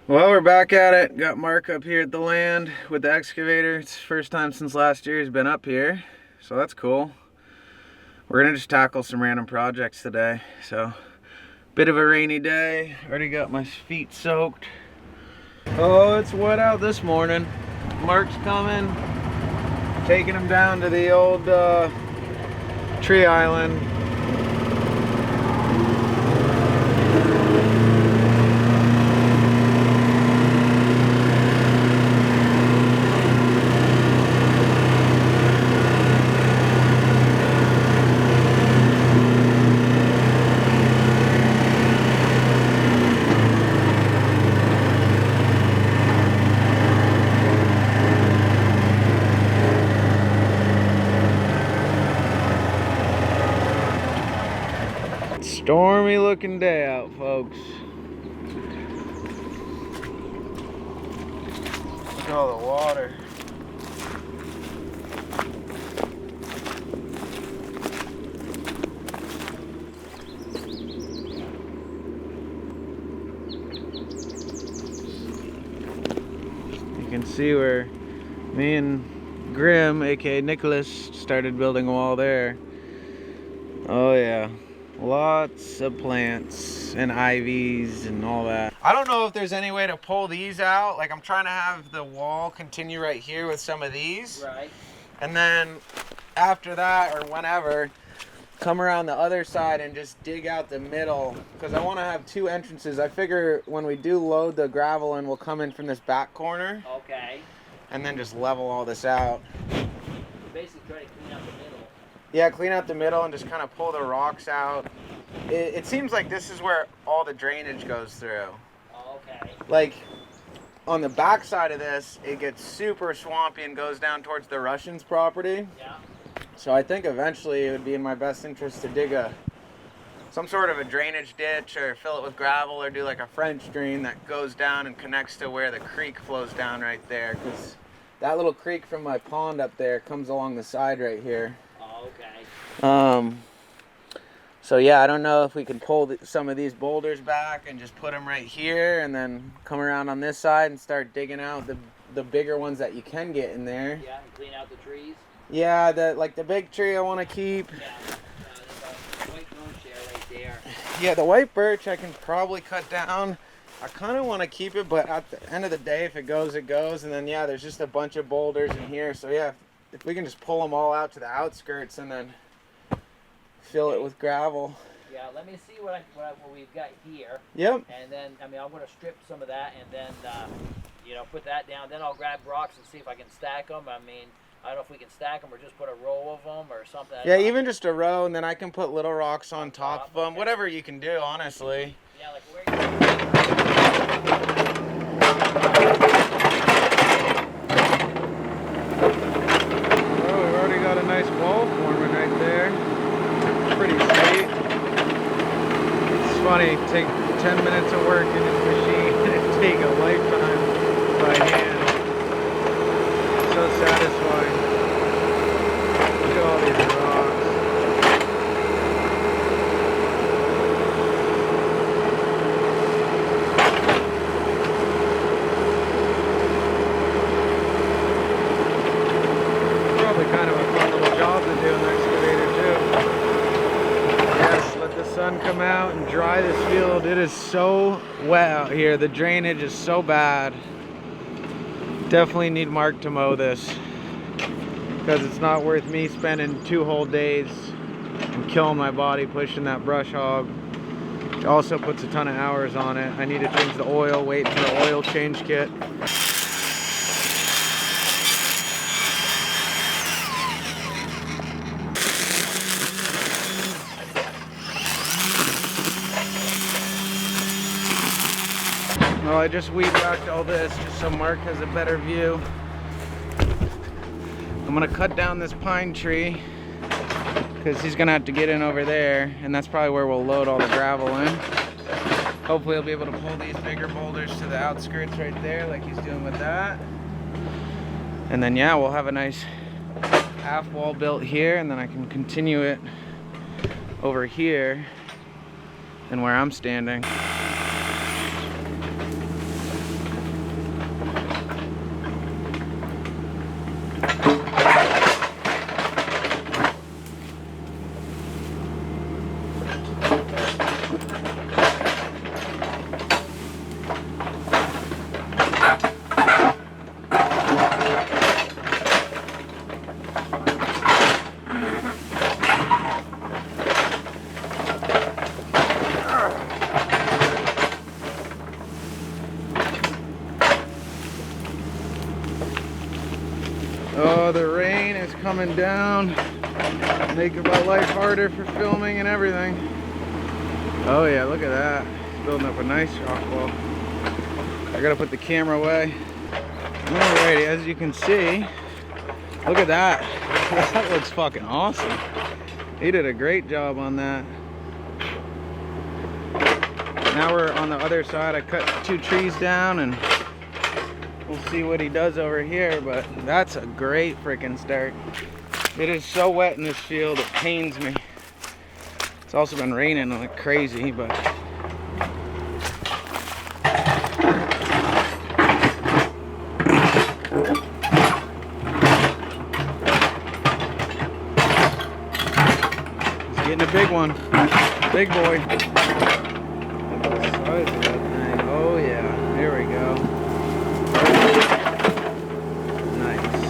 Well, we're back at it. Got Mark up here at the land with the excavator. It's the first time since last year he's been up here, so that's cool. We're gonna just tackle some random projects today. So, bit of a rainy day. Already got my feet soaked. Oh, it's wet out this morning. Mark's coming. Taking him down to the old tree island. Stormy looking day out, folks. Look at all the water. You can see where me and Grim, aka Nicholas, started building a wall there. Oh yeah. Lots of plants and ivies and all that. I don't know if there's any way to pull these out. Like, I'm trying to have the wall continue right here with some of these. Right. And then after that, or whenever, come around the other side and just dig out the middle. Because I want to have two entrances. I figure when we do load the gravel in, we'll come in from this back corner. Okay. And then just level all this out. Basically try to clean out the middle. Yeah, clean out the middle and just kind of pull the rocks out. It seems like this is where all the drainage goes through. Oh, okay. Like, on the back side of this, it gets super swampy and goes down towards the Russians' property. Yeah. So I think eventually it would be in my best interest to dig some sort of a drainage ditch, or fill it with gravel, or do like a French drain that goes down and connects to where the creek flows down right there. Because that little creek from my pond up there comes along the side right here. Okay. So yeah, I don't know if we can pull some of these boulders back and just put them right here, and then come around on this side and start digging out the bigger ones that you can get in there. Yeah, and clean out the trees. Yeah, the big tree I want to keep. Yeah, there's a white birch there, right there. Yeah, the white birch I can probably cut down. I kind of want to keep it, but at the end of the day, if it goes, it goes. And then yeah, there's just a bunch of boulders in here. So yeah, if we can just pull them all out to the outskirts and then fill it with gravel. Yeah, let me see what we've got here. Yep. And then, I mean, I'm going to strip some of that and then, put that down. Then I'll grab rocks and see if I can stack them. I mean, I don't know if we can stack them or just put a row of them or something. Yeah, even just a row, and then I can put little rocks on top of them. Okay. Whatever you can do, honestly. Yeah, like where We've already got a nice wall forming right there. Pretty sweet. It's funny, take 10 minutes of work in this machine and take a lifetime by hand. So satisfying. Look at all these rocks. Probably kind of a fun little job to do in the excavator too. Yes, let the sun come out and dry this field. It is so wet out here. The drainage is so bad. Definitely need Mark to mow this, because it's not worth me spending 2 whole days and killing my body pushing that brush hog, which also puts a ton of hours on it. I need to change the oil, wait for an oil change kit. Well, I just weed whacked all this just so Mark has a better view. I'm gonna cut down this pine tree because he's gonna have to get in over there, and that's probably where we'll load all the gravel in. Hopefully he'll be able to pull these bigger boulders to the outskirts right there like he's doing with that. And then yeah, we'll have a nice half wall built here, and then I can continue it over here and where I'm standing. coming down, making my life harder for filming and everything. Oh yeah, look at that. It's building up a nice rock wall. I gotta put the camera away. Alrighty, as you can see, look at that. That looks fucking awesome. He did a great job on that. Now we're on the other side. I cut 2 trees down and we'll see what he does over here, but that's a great freaking start. It is so wet in this field, it pains me. It's also been raining like crazy, but he's getting a big one. Big boy. Look at the size of that thing. Oh yeah, here we go. Nice.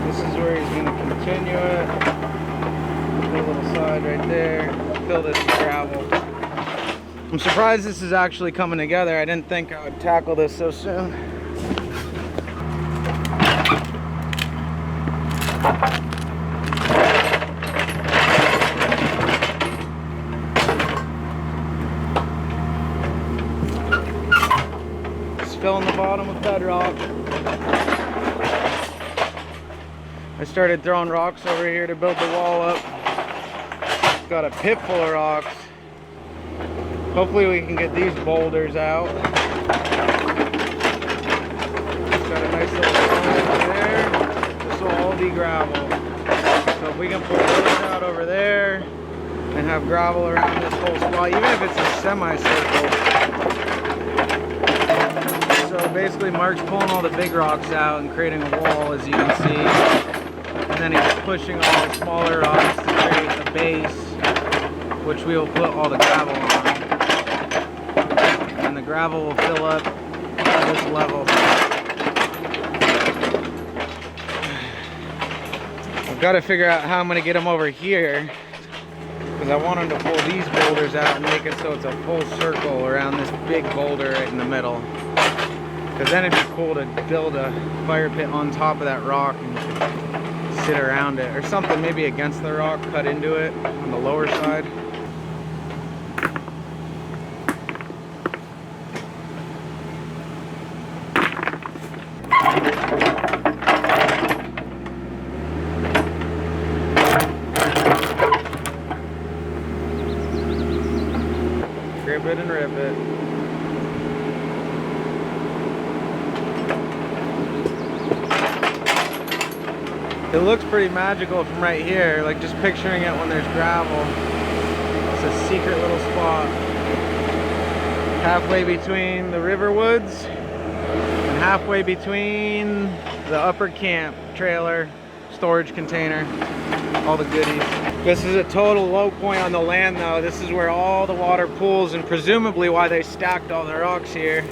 This is where he's going to continue it. Put a little side right there. Fill this with gravel. I'm surprised this is actually coming together. I didn't think I would tackle this so soon. Filling the bottom with bedrock. I started throwing rocks over here to build the wall up. Got a pit full of rocks. Hopefully we can get these boulders out. Got a nice little stone over there. This will all be gravel. So if we can pull those out over there and have gravel around this whole spot, even if it's a semicircle. So basically Mark's pulling all the big rocks out and creating a wall, as you can see. And then he's pushing all the smaller rocks to create a base, which we will put all the gravel on. And the gravel will fill up to this level. I've got to figure out how I'm going to get them over here, because I want him to pull these boulders out and make it so it's a full circle around this big boulder right in the middle. Because then it'd be cool to build a fire pit on top of that rock and sit around it. Or something maybe against the rock, cut into it on the lower side. Grip it and rip it. It looks pretty magical from right here, like just picturing it when there's gravel. It's a secret little spot. Halfway between the river woods and halfway between the upper camp trailer, storage container, all the goodies. This is a total low point on the land though. This is where all the water pools and presumably why they stacked all the rocks here.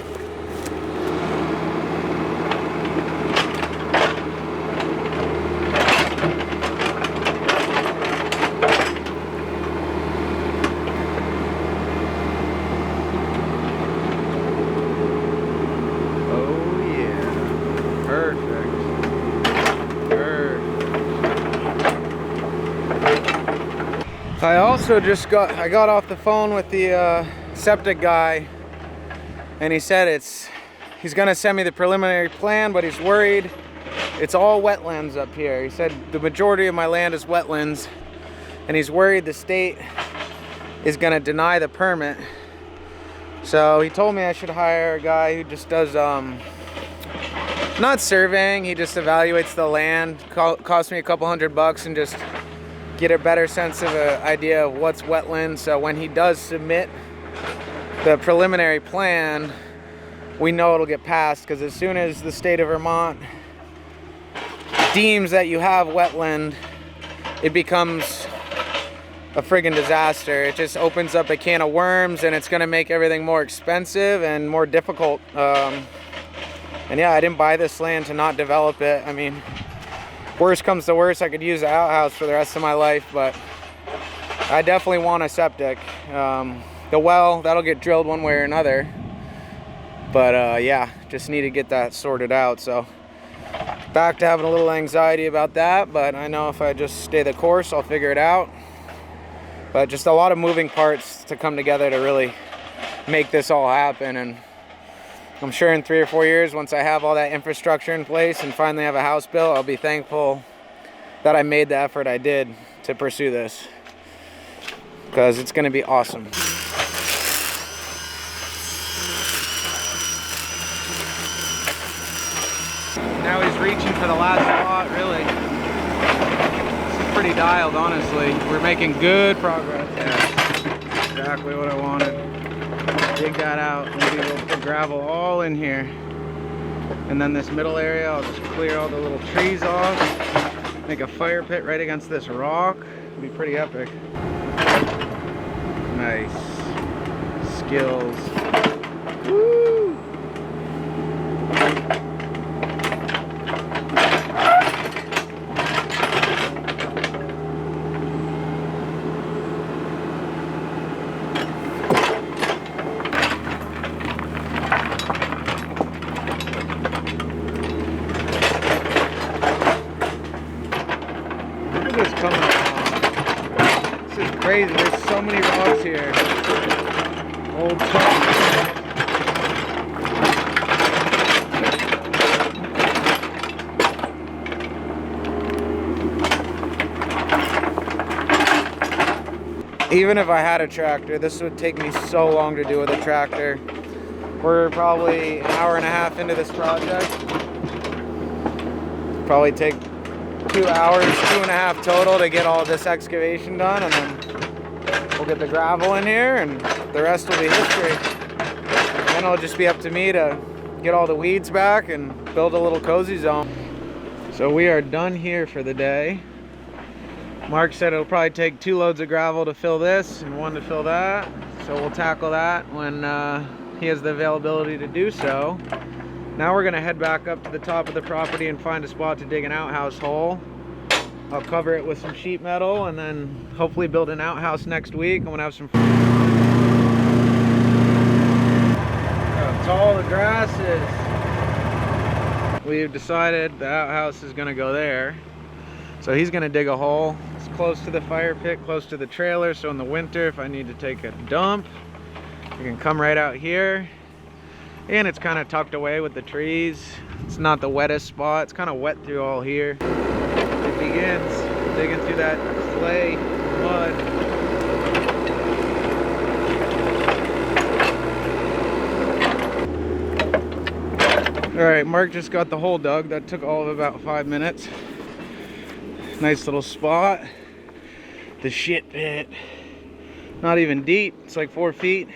I also I got off the phone with the septic guy, and he said he's gonna send me the preliminary plan, but he's worried it's all wetlands up here. He said the majority of my land is wetlands, and he's worried the state is gonna deny the permit. So he told me I should hire a guy who just does not surveying, he just evaluates the land, cost me a couple $100 and just get a better sense of an idea of what's wetland. So when he does submit the preliminary plan, we know it'll get passed, because as soon as the state of Vermont deems that you have wetland, it becomes a friggin' disaster. It just opens up a can of worms, and it's gonna make everything more expensive and more difficult. And yeah, I didn't buy this land to not develop it. I mean, worst comes to worst, I could use the outhouse for the rest of my life, but I definitely want a septic. The well, that'll get drilled one way or another. But yeah, just need to get that sorted out. So back back to having a little anxiety about that, but I know if I just stay the course, I'll figure it out. But just a lot of moving parts to come together to really make this all happen. And I'm sure in 3 or 4 years, once I have all that infrastructure in place and finally have a house built, I'll be thankful that I made the effort I did to pursue this, because it's going to be awesome. Now he's reaching for the last spot, really. This is pretty dialed, honestly. We're making good progress. Yeah, exactly what I wanted. Dig that out and be able to put gravel all in here. And then this middle area, I'll just clear all the little trees off. Make a fire pit right against this rock. It'll be pretty epic. Nice. Skills. Woo! Crazy, there's so many rocks here. Old truck. Even if I had a tractor, this would take me so long to do with a tractor. We're probably an hour and a half into this project. Probably take 2 hours, 2.5 total to get all this excavation done, and then we'll get the gravel in here and the rest will be history. Then it'll just be up to me to get all the weeds back and build a little cozy zone. So we are done here for the day. Mark said it'll probably take 2 loads of gravel to fill this and 1 to fill that. So we'll tackle that when he has the availability to do so. Now we're gonna head back up to the top of the property and find a spot to dig an outhouse hole. I'll cover it with some sheet metal and then hopefully build an outhouse next week. I'm gonna have some fun. How tall the grass is. We've decided the outhouse is gonna go there. So he's gonna dig a hole. It's close to the fire pit, close to the trailer, so in the winter if I need to take a dump, I can come right out here. And it's kind of tucked away with the trees. It's not the wettest spot. It's kind of wet through all here. It begins digging through that clay mud. All right, Mark just got the hole dug. That took all of about 5 minutes. Nice little spot. The shit pit. Not even deep. It's like 4 feet.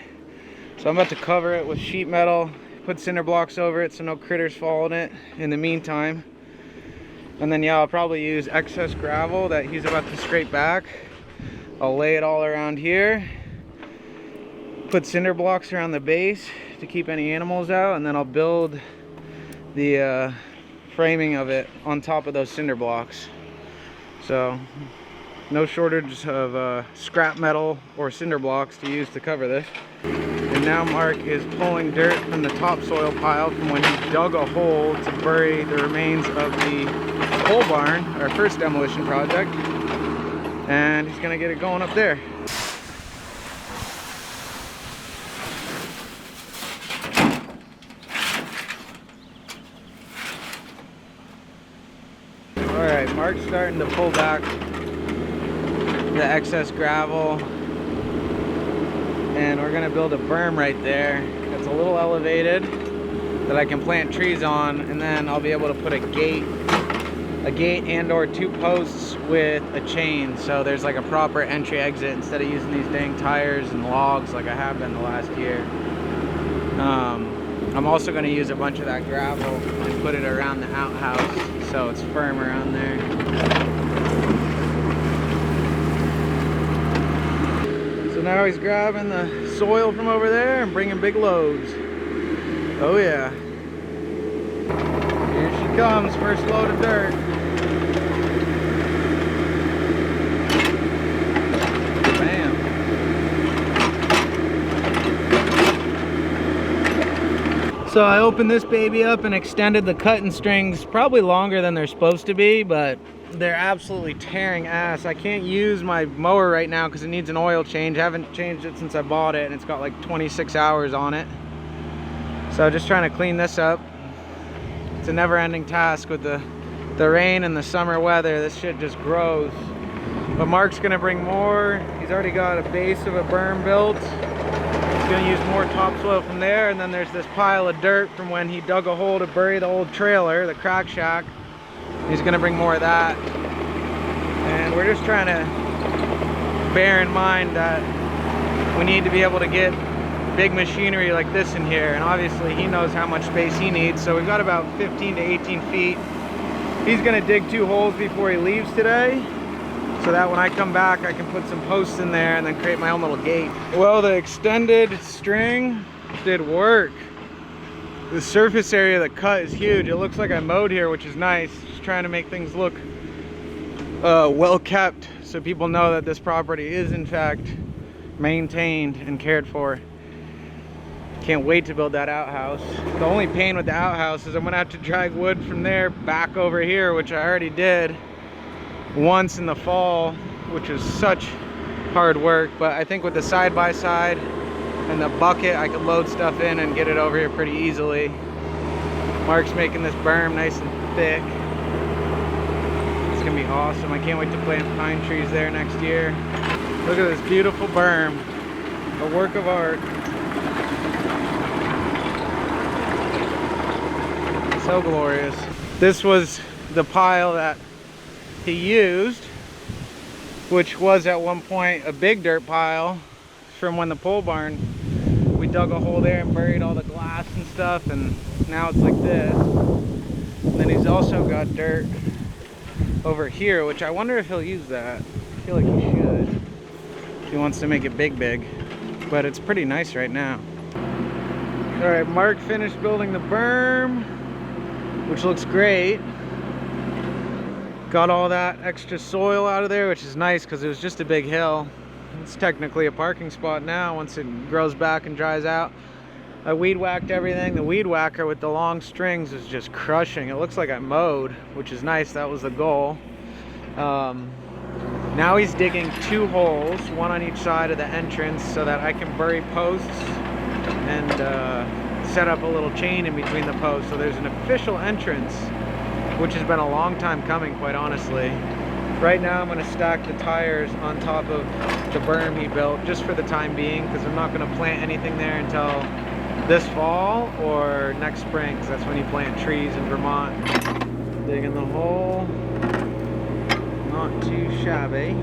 So I'm about to cover it with sheet metal, put cinder blocks over it so no critters fall in it in the meantime. And then yeah, I'll probably use excess gravel that he's about to scrape back. I'll lay it all around here, put cinder blocks around the base to keep any animals out, and then I'll build the framing of it on top of those cinder blocks. So no shortage of scrap metal or cinder blocks to use to cover this. And now Mark is pulling dirt from the topsoil pile from when he dug a hole to bury the remains of the pole barn, our first demolition project. And he's gonna get it going up there. All right, Mark's starting to pull back the excess gravel. And we're gonna build a berm right there that's a little elevated that I can plant trees on, and then I'll be able to put a gate and or 2 posts with a chain, so there's like a proper entry exit instead of using these dang tires and logs like I have been the last year. I'm also going to use a bunch of that gravel and put it around the outhouse so it's firm around there. So now he's grabbing the soil from over there and bringing big loads. Oh yeah. Here she comes, first load of dirt. So I opened this baby up and extended the cutting strings probably longer than they're supposed to be, but they're absolutely tearing ass. I can't use my mower right now because it needs an oil change. I haven't changed it since I bought it, and it's got like 26 hours on it. So just trying to clean this up. It's a never-ending task with the rain and the summer weather. This shit just grows. But Mark's gonna bring more. He's already got a base of a berm built. He's gonna use more topsoil from there, and then there's this pile of dirt from when he dug a hole to bury the old trailer, the crack shack. He's gonna bring more of that. And we're just trying to bear in mind that we need to be able to get big machinery like this in here, and obviously he knows how much space he needs. So we've got about 15 to 18 feet. He's gonna dig 2 holes before he leaves today, so that when I come back I can put some posts in there and then create my own little gate. Well, the extended string did work. The surface area of the cut is huge. It looks like I mowed here, which is nice. Just trying to make things look well kept, so people know that this property is in fact maintained and cared for. Can't wait to build that outhouse. The only pain with the outhouse is I'm gonna have to drag wood from there back over here, which I already did once in the fall, which was such hard work. But I think with the side-by-side and the bucket, I could load stuff in and get it over here pretty easily. Mark's making this berm nice and thick. It's gonna be awesome. I can't wait to plant pine trees there next year. Look at this beautiful berm, a work of art. So glorious. This was the pile that he used, which was at one point a big dirt pile from when the pole barn, we dug a hole there and buried all the glass and stuff, and now it's like this. And then he's also got dirt over here, which I wonder if he'll use that. I feel like he should, if he wants to make it big, but it's pretty nice right now. All right, Mark finished building the berm, which looks great. Got all that extra soil out of there, which is nice because it was just a big hill. It's technically a parking spot now once it grows back and dries out. I weed whacked everything. The weed whacker with the long strings is just crushing. It looks like I mowed, which is nice. That was the goal. Now he's digging 2 holes, one on each side of the entrance, so that I can bury posts and set up a little chain in between the posts. So there's an official entrance, which has been a long time coming, quite honestly. Right now I'm going to stack the tires on top of the berm he built just for the time being, because I'm not going to plant anything there until this fall or next spring, because that's when you plant trees in Vermont. Digging the hole, not too shabby.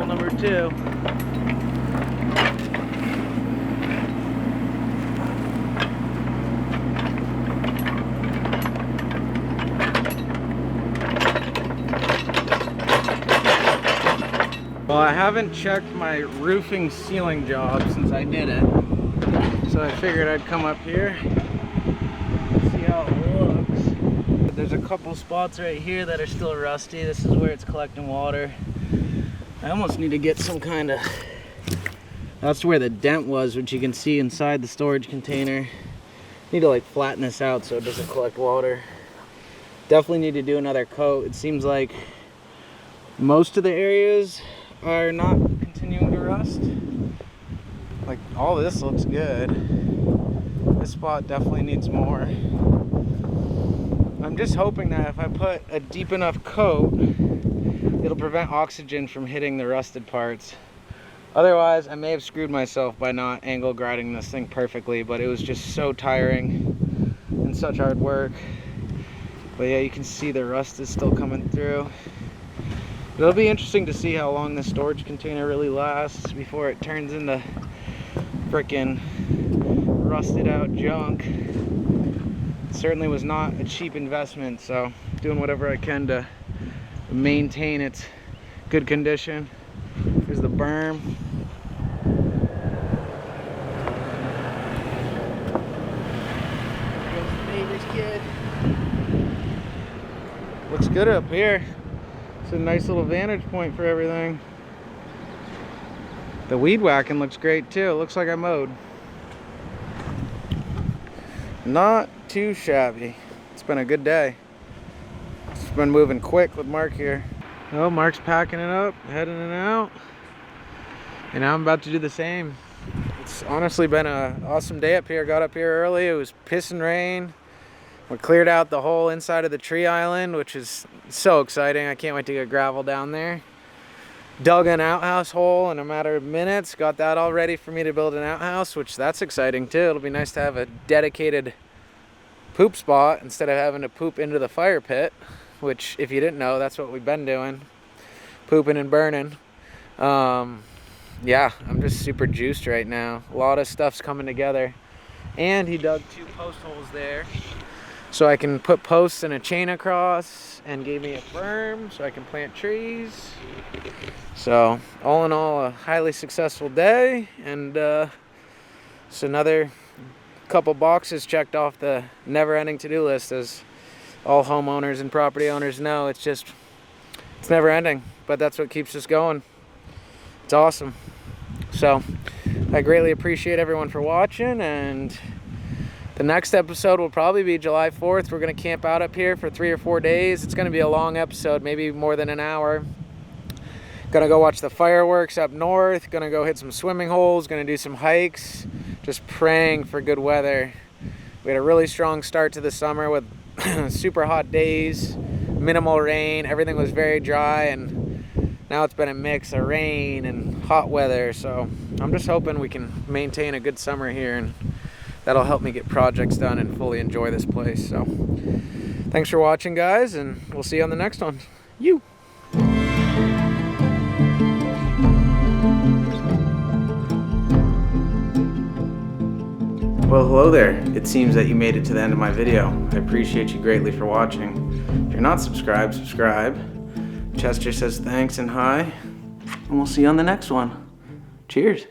Number 2. Well, I haven't checked my roofing ceiling job since I did it, so I figured I'd come up here, see how it looks. There's a couple spots right here that are still rusty. This is where it's collecting water. I almost need to get some kind of, that's where the dent was, which you can see inside the storage container. Need to like flatten this out so it doesn't collect water. Definitely need to do another coat. It seems like most of the areas are not continuing to rust. Like all this looks good. This spot definitely needs more. I'm just hoping that if I put a deep enough coat, it'll prevent oxygen from hitting the rusted parts. Otherwise, I may have screwed myself by not angle grinding this thing perfectly, but it was just so tiring and such hard work. But yeah, you can see the rust is still coming through. It'll be interesting to see how long this storage container really lasts before it turns into frickin' rusted out junk. It certainly was not a cheap investment, so doing whatever I can to maintain its good condition. Here's the berm. Here's the neighbor's kid. good up here. It's a nice little vantage point for everything. The weed whacking looks great too. It looks like I mowed. Not too shabby. It's been a good day. It's been moving quick with Mark here. Oh, Mark's packing it up, heading it out. And now I'm about to do the same. It's honestly been an awesome day up here. Got up here early. It was pissing rain. We cleared out the whole inside of the tree island, which is so exciting. I can't wait to get gravel down there. Dug an outhouse hole in a matter of minutes. Got that all ready for me to build an outhouse, which that's exciting too. It'll be nice to have a dedicated poop spot instead of having to poop into the fire pit, which if you didn't know, that's what we've been doing. Pooping and burning. Yeah, I'm just super juiced right now. A lot of stuff's coming together. And he dug 2 post holes there, so I can put posts and a chain across, and gave me a berm so I can plant trees. So all in all, a highly successful day, and it's another couple boxes checked off the never-ending to-do list. As all homeowners and property owners know, it's never ending, but that's what keeps us going. It's awesome. So I greatly appreciate everyone for watching, and the next episode will probably be July 4th. We're going to camp out up here for 3 or 4 days. It's going to be a long episode, maybe more than an hour. Going to go watch the fireworks up north. Going to go hit some swimming holes. Going to do some hikes. Just praying for good weather. We had a really strong start to the summer with super hot days, minimal rain. Everything was very dry, and now it's been a mix of rain and hot weather. So I'm just hoping we can maintain a good summer here, and that'll help me get projects done and fully enjoy this place. So thanks for watching, guys, and we'll see you on the next one. Well, hello there. It seems that you made it to the end of my video. I appreciate you greatly for watching. If you're not subscribed, subscribe. Chester says thanks and hi, and we'll see you on the next one. Cheers.